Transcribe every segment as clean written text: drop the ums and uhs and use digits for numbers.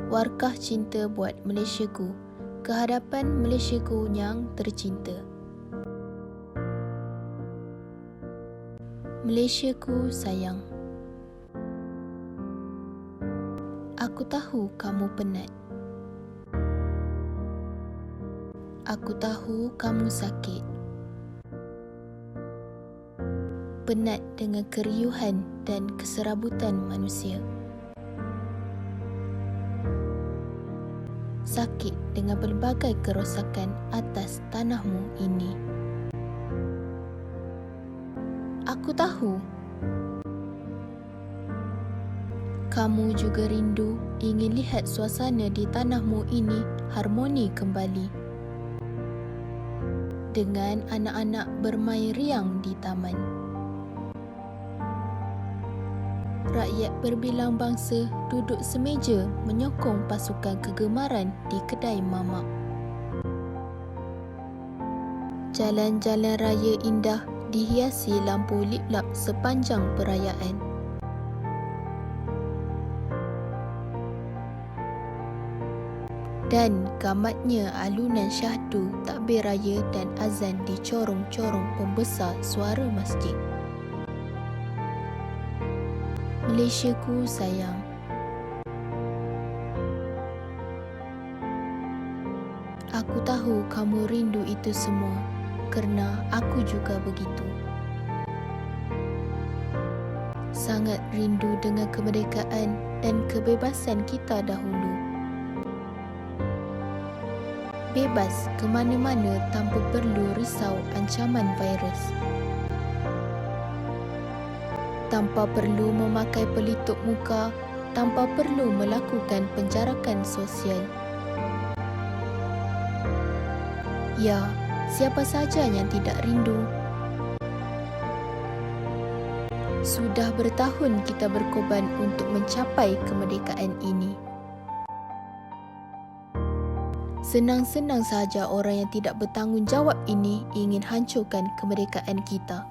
Warkah cinta buat Malaysiaku, ke hadapan Malaysiaku yang tercinta. Malaysiaku sayang, aku tahu kamu penat. Aku tahu kamu sakit. Penat dengan keriuhan dan keserabutan manusia. Sakit dengan pelbagai kerosakan atas tanahmu ini. Aku tahu kamu juga rindu ingin lihat suasana di tanahmu ini harmoni kembali, dengan anak-anak bermain riang di taman. Rakyat berbilang bangsa duduk semeja menyokong pasukan kegemaran di kedai mamak. Jalan-jalan raya indah dihiasi lampu liplap sepanjang perayaan. Dan gamatnya alunan syahdu takbir raya dan azan di corong-corong pembesar suara masjid. Malaysiaku sayang, aku tahu kamu rindu itu semua, kerana aku juga begitu. Sangat rindu dengan kemerdekaan dan kebebasan kita dahulu. Bebas ke mana-mana tanpa perlu risau ancaman virus. Tanpa perlu memakai pelitup muka, tanpa perlu melakukan penjarakan sosial. Ya, siapa saja yang tidak rindu? Sudah bertahun kita berkorban untuk mencapai kemerdekaan ini. Senang-senang sahaja orang yang tidak bertanggungjawab ini ingin hancurkan kemerdekaan kita.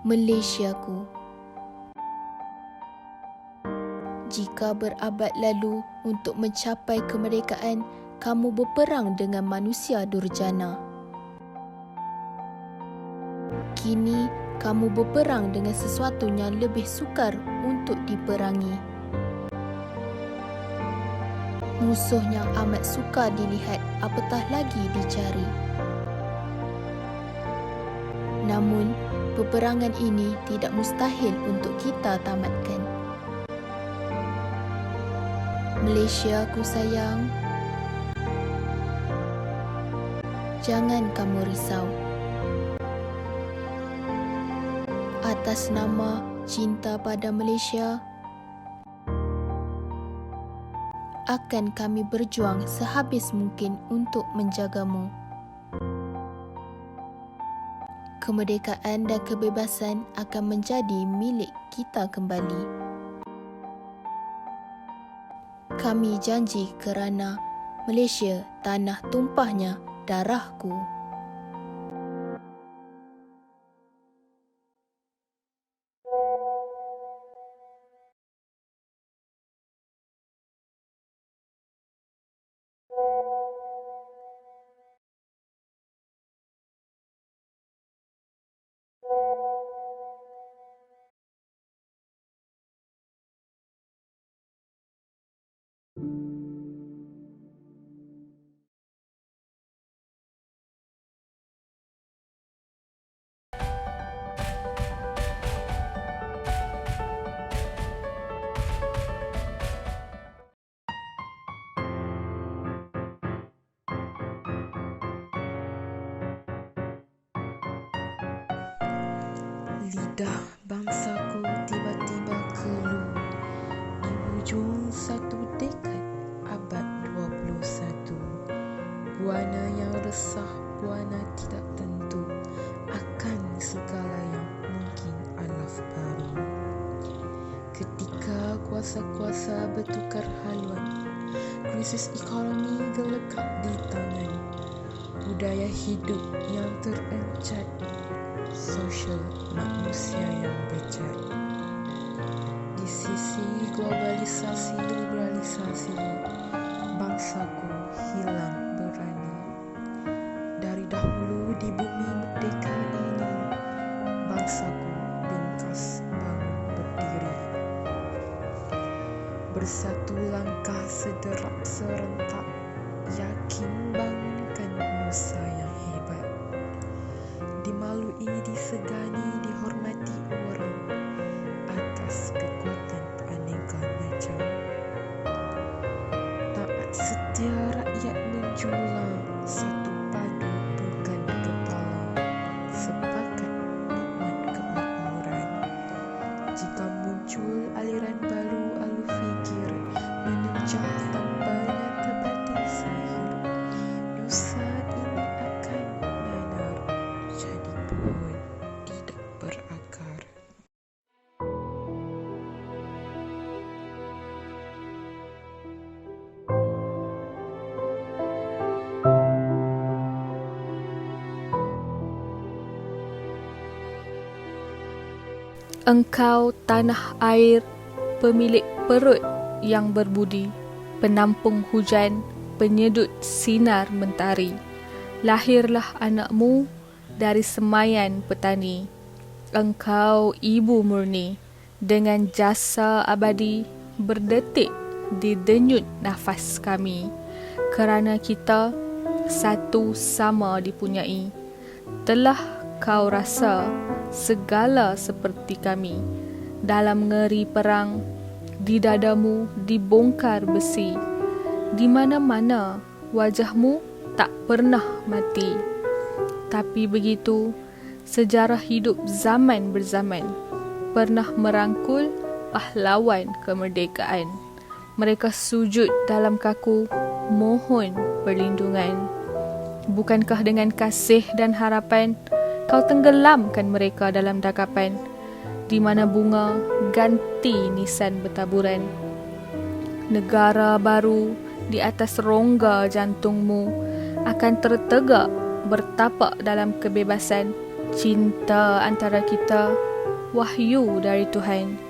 Malaysiaku, jika berabad lalu untuk mencapai kemerdekaan, kamu berperang dengan manusia durjana. Kini, kamu berperang dengan sesuatu yang lebih sukar untuk diperangi. Musuh yang amat sukar dilihat, apatah lagi dicari. Namun, peperangan ini tidak mustahil untuk kita tamatkan. Malaysia ku sayang, jangan kamu risau. Atas nama cinta pada Malaysia, akan kami berjuang sehabis mungkin untuk menjagamu. Kemerdekaan dan kebebasan akan menjadi milik kita kembali. Kami janji kerana Malaysia tanah tumpahnya darahku. Lidah bangsaku tiba-tiba keluh di hujung satu dekad abad 21. Buana yang resah, buana tidak tentu akan segala yang mungkin alaf baru. Ketika kuasa-kuasa bertukar haluan, krisis ekonomi gelekat di tangan, budaya hidup yang terencat, sosial manusia yang bejat. Di sisi global liberalisasi, bangsaku hilang berani. Dari dahulu di bumi merdeka ini, bangsaku bingkas bangun berdiri. Bersatu langkah sederak serentak, yakin bangunkan nusa yang hebat. Dimalui, disegani, dihormati orang atas kekuatan aneka macam. Taat setia rakyat menjulang, satu padu bukan kepala, sepakat nikmat kemakmuran. Jika muncul aliran baru alu fikir, menenjah tanpa nyata batin sahir, nusa ini akan nanar, jadi pohon tidak berakar. Engkau tanah air, pemilik perut yang berbudi, penampung hujan, penyedut sinar mentari. Lahirlah anakmu dari semayan petani. Engkau ibu murni, dengan jasa abadi berdetik di denyut nafas kami. Kerana kita satu sama dipunyai, telah kau rasa segala seperti kami. Dalam ngeri perang, di dadamu dibongkar besi. Di mana-mana wajahmu tak pernah mati. Tapi begitu, sejarah hidup zaman berzaman pernah merangkul pahlawan kemerdekaan. Mereka sujud dalam kaku, mohon perlindungan. Bukankah dengan kasih dan harapan kau tenggelamkan mereka dalam dakapan, di mana bunga ganti nisan bertaburan. Negara baru di atas rongga jantungmu akan tertegak bertapak dalam kebebasan. Cinta antara kita, wahyu dari Tuhan.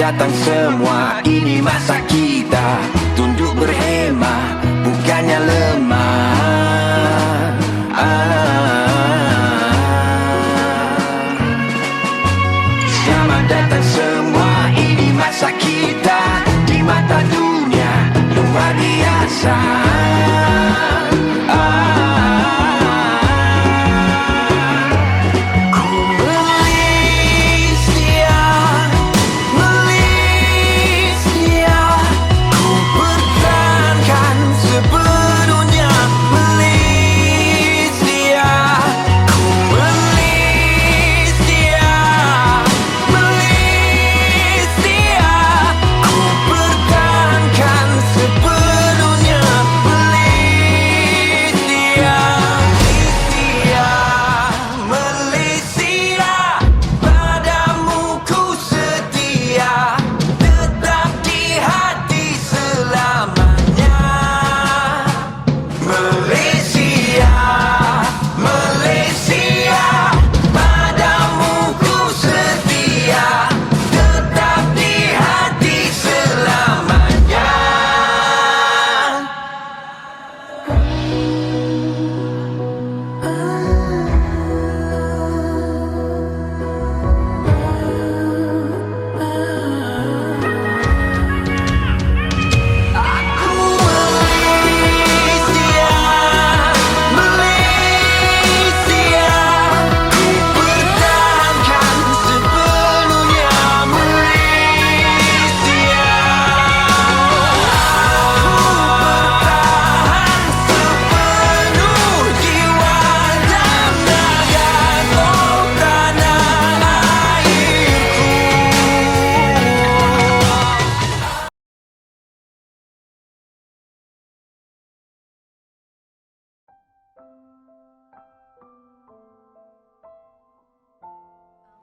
datang semua, ini masa kita. Tunduk berhemah, bukannya lemah. Selamat datang semua, ini masa kita. Di mata dunia luar biasa.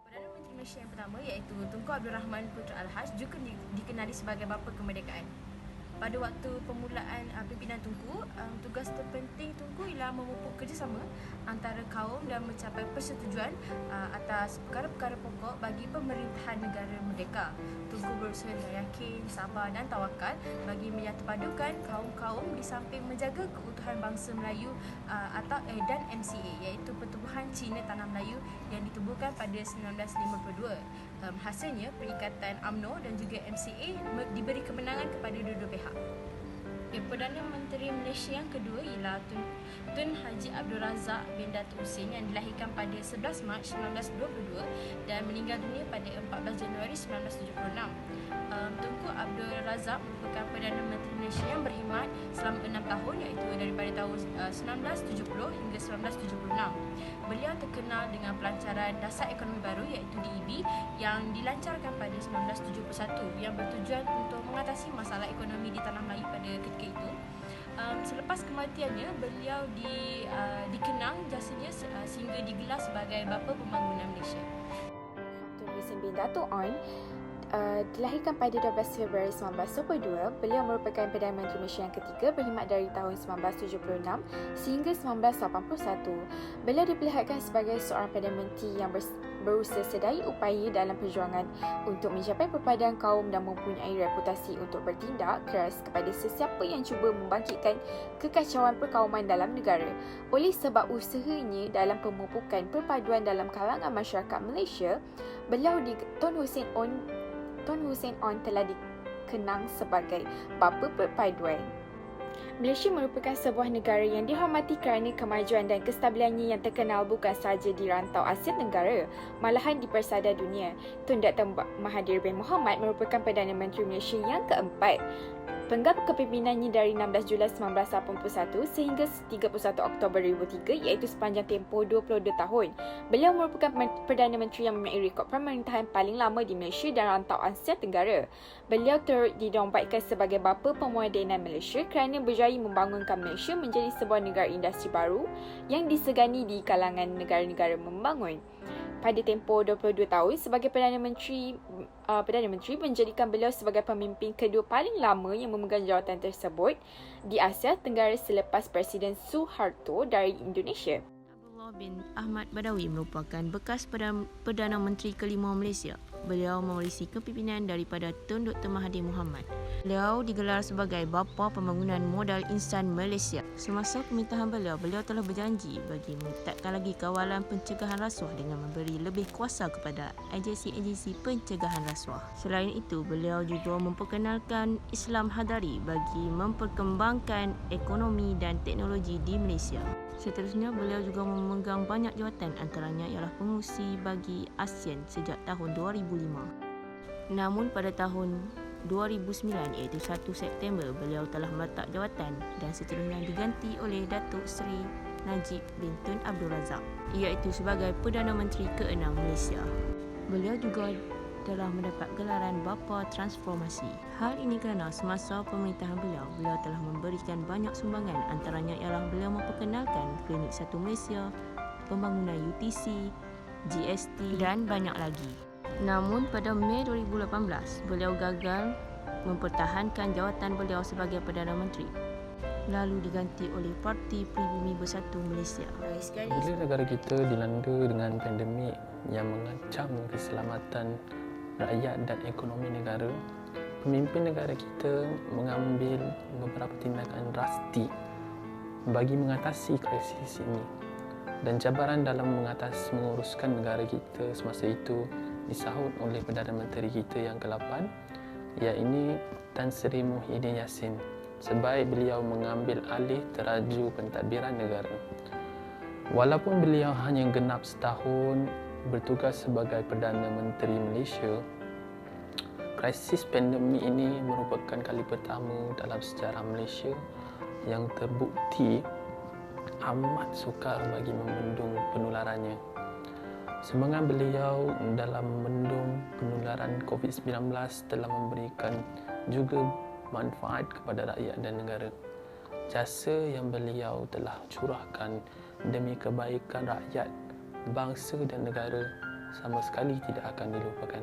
Perdana Menteri Malaysia yang pertama iaitu Tunku Abdul Rahman Putra Al-Haj juga dikenali sebagai bapa kemerdekaan. Pada waktu permulaan pimpinan Tunku, tugas terpenting Tunku ialah memupuk kerjasama antara kaum dan mencapai persetujuan atas perkara-perkara pokok bagi pemerintahan negara merdeka. Tunku berusaha dengan yakin, sabar dan tawakal bagi menyatupadukan kaum-kaum di samping menjaga keutuhan bangsa Melayu dan MCA iaitu Pertubuhan Cina Tanah Melayu yang ditubuhkan pada 1952. Hasilnya, Perikatan UMNO dan juga MCA diberi kemenangan kepada dua-dua pihak. Perdana Menteri Malaysia yang kedua ialah Tun Haji Abdul Razak bin Datuk Husin yang dilahirkan pada 11 Mac 1922 dan meninggal dunia pada 14 Januari 1976. Tunku Abdul Razak merupakan Perdana Menteri Malaysia yang berkhidmat selama 6 tahun iaitu daripada tahun 1970 hingga 1976. Beliau terkenal dengan pelancaran Dasar Ekonomi Baru iaitu DEB yang dilancarkan pada 1971 yang bertujuan untuk mengatasi masalah ekonomi di Tanah Melayu pada ketika itu. Selepas kematiannya, beliau dikenang jasanya sehingga digelar sebagai Bapa Pembangunan Malaysia. Tun Husin bin Dato' On dilahirkan pada 12 Februari 1922. Beliau merupakan Perdana Menteri Malaysia yang ketiga berkhidmat dari tahun 1976 sehingga 1981. Beliau diperlihatkan sebagai seorang Perdana Menteri yang berusaha sedaya upaya dalam perjuangan untuk mencapai perpaduan kaum dan mempunyai reputasi untuk bertindak keras kepada sesiapa yang cuba membangkitkan kekacauan perkauman dalam negara. Oleh sebab usahanya dalam pemupukan perpaduan dalam kalangan masyarakat Malaysia, Tun Husin On telah dikenang sebagai Bapa Perpaduan. Malaysia merupakan sebuah negara yang dihormati kerana kemajuan dan kestabilannya yang terkenal bukan sahaja di rantau Asia Tenggara, malahan di persada dunia. Tun Dr. Mahathir bin Mohamad merupakan Perdana Menteri Malaysia yang keempat. Penggal kepimimpinannya dari 16 Julai 1981 sehingga 31 Oktober 2003 iaitu sepanjang tempoh 22 tahun. Beliau merupakan Perdana Menteri yang mempunyai rekod pemerintahan paling lama di Malaysia dan rantau Asia Tenggara. Beliau turut dinobatkan sebagai Bapa Pemodenan Malaysia kerana berjaya membangunkan Malaysia menjadi sebuah negara industri baru yang disegani di kalangan negara-negara membangun. Pada tempoh 22 tahun sebagai Perdana Menteri menjadikan beliau sebagai pemimpin kedua paling lama yang memegang jawatan tersebut di Asia Tenggara selepas Presiden Suharto dari Indonesia. Abdullah bin Ahmad Badawi merupakan bekas Perdana Menteri kelima Malaysia. beliau mewarisi kepimpinan daripada Tun Dr. Mahathir Mohamad. Beliau digelar sebagai bapa pembangunan modal insan Malaysia. Semasa pemerintahan beliau telah berjanji bagi meningkatkan lagi kawalan pencegahan rasuah dengan memberi lebih kuasa kepada agensi-agensi pencegahan rasuah. Selain itu, beliau juga memperkenalkan Islam Hadari bagi memperkembangkan ekonomi dan teknologi di Malaysia. Seterusnya, beliau juga memegang banyak jawatan, antaranya ialah pengurusi bagi ASEAN sejak tahun 2005. Namun pada tahun 2009 iaitu 1 September, beliau telah meletak jawatan dan seterusnya diganti oleh Datuk Seri Najib bin Tun Abdul Razak iaitu sebagai Perdana Menteri ke-6 Malaysia. Beliau juga telah mendapat gelaran Bapa Transformasi. Hal ini kerana semasa pemerintahan beliau telah memberikan banyak sumbangan, antaranya ialah beliau memperkenalkan Klinik Satu Malaysia, pembangunan UTC, GST dan banyak lagi. Namun pada Mei 2018, beliau gagal mempertahankan jawatan beliau sebagai Perdana Menteri, lalu diganti oleh Parti Pribumi Bersatu Malaysia. Bila negara kita dilanda dengan pandemik yang mengancam keselamatan rakyat dan ekonomi negara, pemimpin negara kita mengambil beberapa tindakan drastik bagi mengatasi krisis ini. Dan cabaran dalam menguruskan negara kita semasa itu disahut oleh Perdana Menteri kita yang ke-8, iaitu Tan Sri Muhyiddin Yassin, sebaik beliau mengambil alih teraju pentadbiran negara. Walaupun beliau hanya genap setahun bertugas sebagai Perdana Menteri Malaysia, krisis pandemik ini merupakan kali pertama dalam sejarah Malaysia yang terbukti amat sukar bagi membendung penularannya. Semangat beliau dalam membendung penularan COVID-19 telah memberikan juga manfaat kepada rakyat dan negara. Jasa yang beliau telah curahkan demi kebaikan rakyat, bangsa dan negara sama sekali tidak akan dilupakan.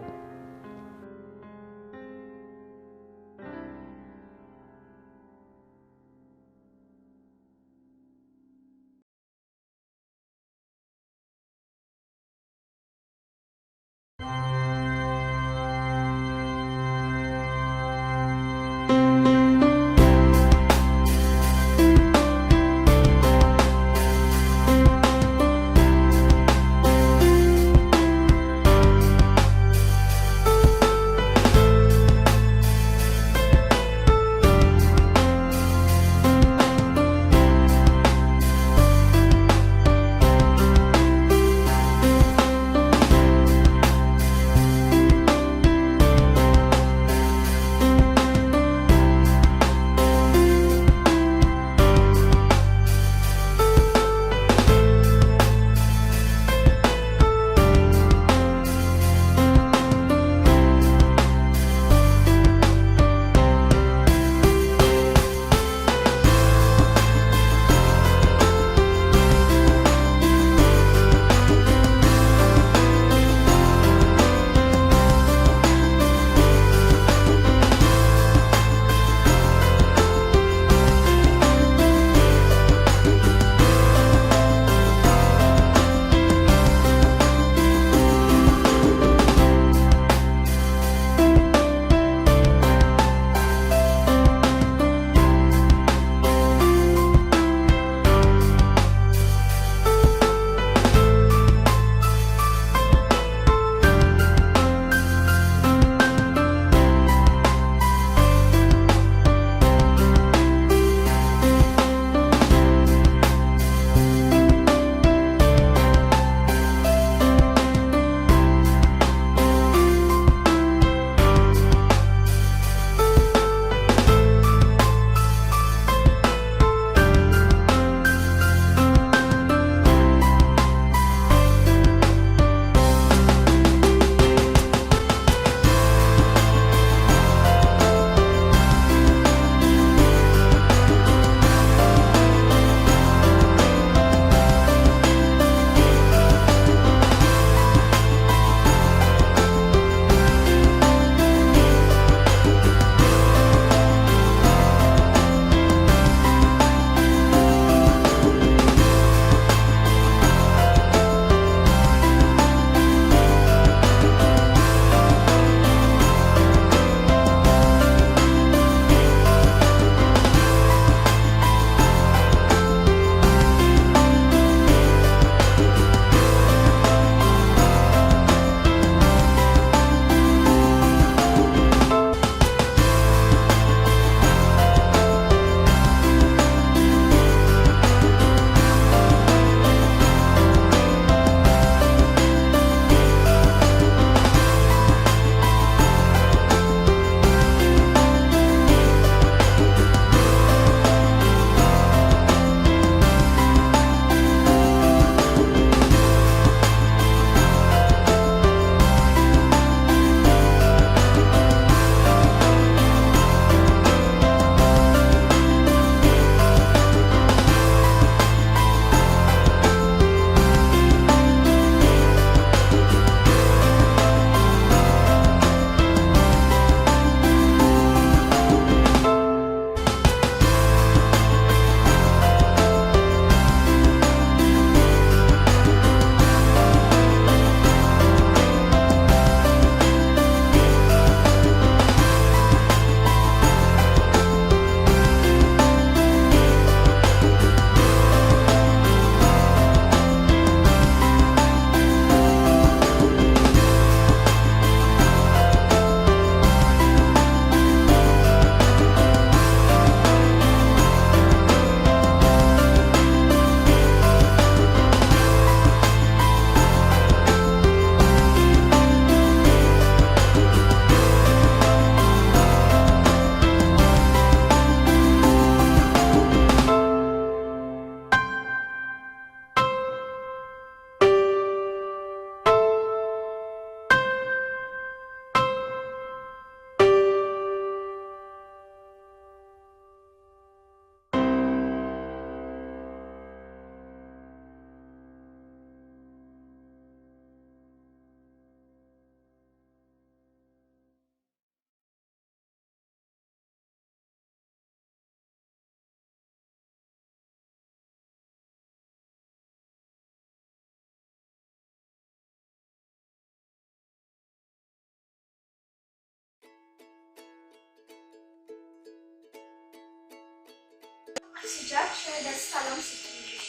sejahtera dan salam sejahtera.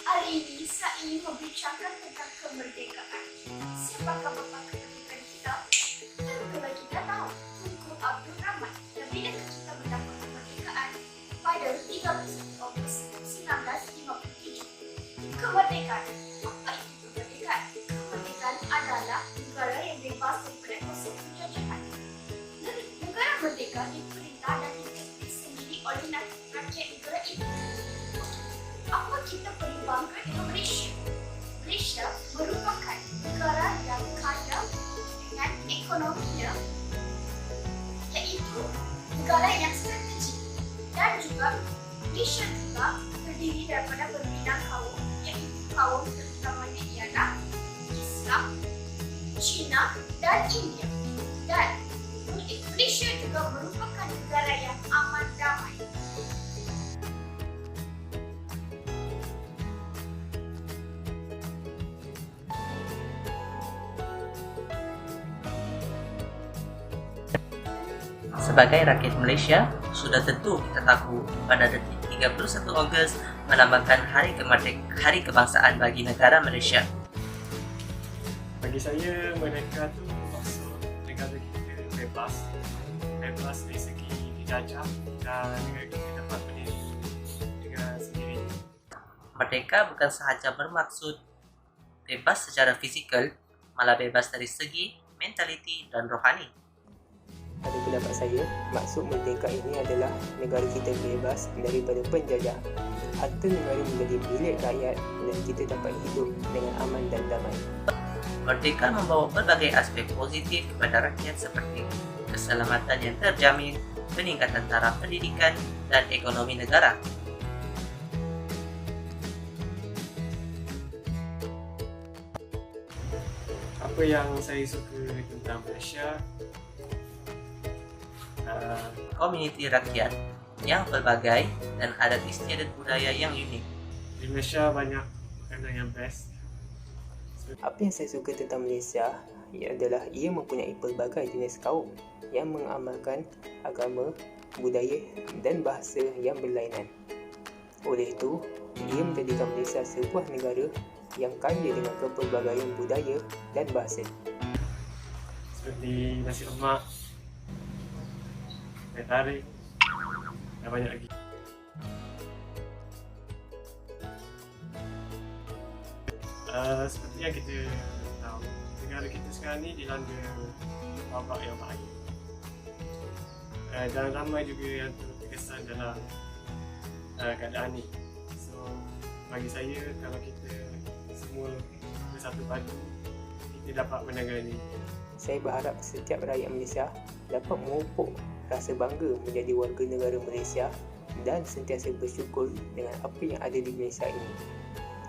Hari ini saya ingin membincangkan tentang kemerdekaan. Siapakah bapa kemerdekaan kita? Tentulah kita tahu Tunku Abdul Rahman yang bila kita mendapat kemerdekaan pada 31 Ogos 1957. Kemerdekaan. Apa itu kemerdekaan? Kemerdekaan adalah negara yang bebas daripada kuasa penjajahan. Negara merdeka diperintah dan dipimpin sendiri oleh rakyat negara itu. Apa kita perlu bangga dengan Malaysia? Malaysia merupakan negara yang kaya dengan ekonominya, iaitu negara yang strategik, dan juga Malaysia juga terdiri daripada berbilang kaum, iaitu kaum terutamanya ialah Islam, Cina dan India. Dan Malaysia juga merupakan negara yang aman damai. Sebagai rakyat Malaysia, sudah tentu kita tahu pada detik 31 Ogos melambangkan Hari Kebangsaan bagi negara Malaysia. Bagi saya, merdeka tu maksud negara kita bebas dari segi dijajah dan negara kita dapat berdiri dengan sendiri. Merdeka bukan sahaja bermaksud bebas secara fizikal, malah bebas dari segi mentaliti dan rohani. Pada pendapat saya, maksud merdeka ini adalah negara kita bebas daripada penjajah. Harta negara menjadi milik rakyat dan kita dapat hidup dengan aman dan damai. Merdeka membawa berbagai aspek positif kepada rakyat seperti keselamatan yang terjamin, peningkatan taraf pendidikan dan ekonomi negara. Apa yang saya suka tentang Malaysia? Komuniti rakyat yang pelbagai dan adat istiadat budaya yang unik. Di Malaysia banyak makanan yang best. Apa yang saya suka tentang Malaysia adalah ia mempunyai pelbagai jenis kaum yang mengamalkan agama, budaya dan bahasa yang berlainan. Oleh itu, ia menjadikan Malaysia sebuah negara yang kaya dengan kepelbagaian budaya dan bahasa. Seperti nasi lemak, teh tarik, dan banyak lagi. Seperti yang kita tahu, negara kita sekarang ni dilanda wabak yang bahaya. Dan ramai juga yang terkesan dalam keadaan ni. So, bagi saya, kalau kita semua bersatu padu, kita dapat menangani. Saya berharap setiap rakyat Malaysia dapat memupuk rasa bangga menjadi warga negara Malaysia dan sentiasa bersyukur dengan apa yang ada di Malaysia ini.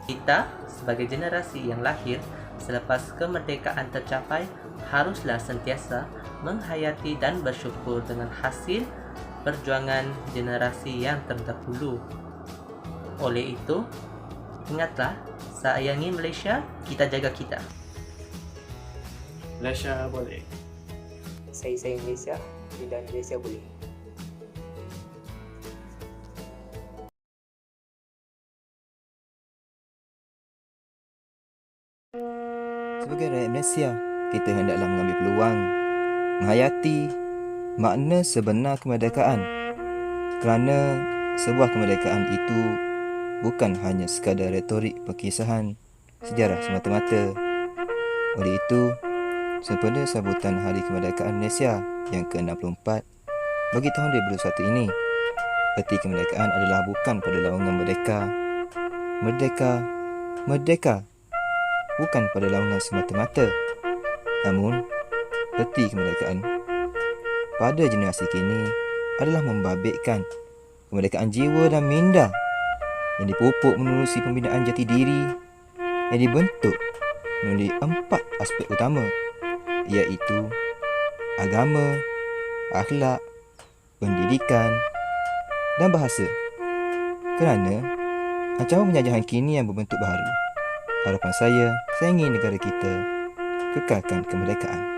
Kita sebagai generasi yang lahir selepas kemerdekaan tercapai haruslah sentiasa menghayati dan bersyukur dengan hasil perjuangan generasi yang terdahulu. Oleh itu, ingatlah, sayangi Malaysia, kita jaga kita. Malaysia boleh. Saya sayang Malaysia dan Malaysia boleh. Sebagai rakyat Malaysia, kita hendaklah mengambil peluang menghayati makna sebenar kemerdekaan, kerana sebuah kemerdekaan itu bukan hanya sekadar retorik perkisahan sejarah semata-mata. Oleh itu, sempena sambutan Hari Kemerdekaan Malaysia yang ke-64 bagi tahun 2021 ini, erti kemerdekaan adalah bukan pada lawangan merdeka. Merdeka bukan pada lawangan semata-mata. Namun, erti kemerdekaan pada generasi kini adalah membabitkan kemerdekaan jiwa dan minda yang dipupuk menerusi pembinaan jati diri yang dibentuk melalui 4 aspek utama, iaitu agama, akhlak, pendidikan dan bahasa. Kerana ancaman penjajahan kini yang berbentuk baharu, harapan saya ingin negara kita kekalkan kemerdekaan.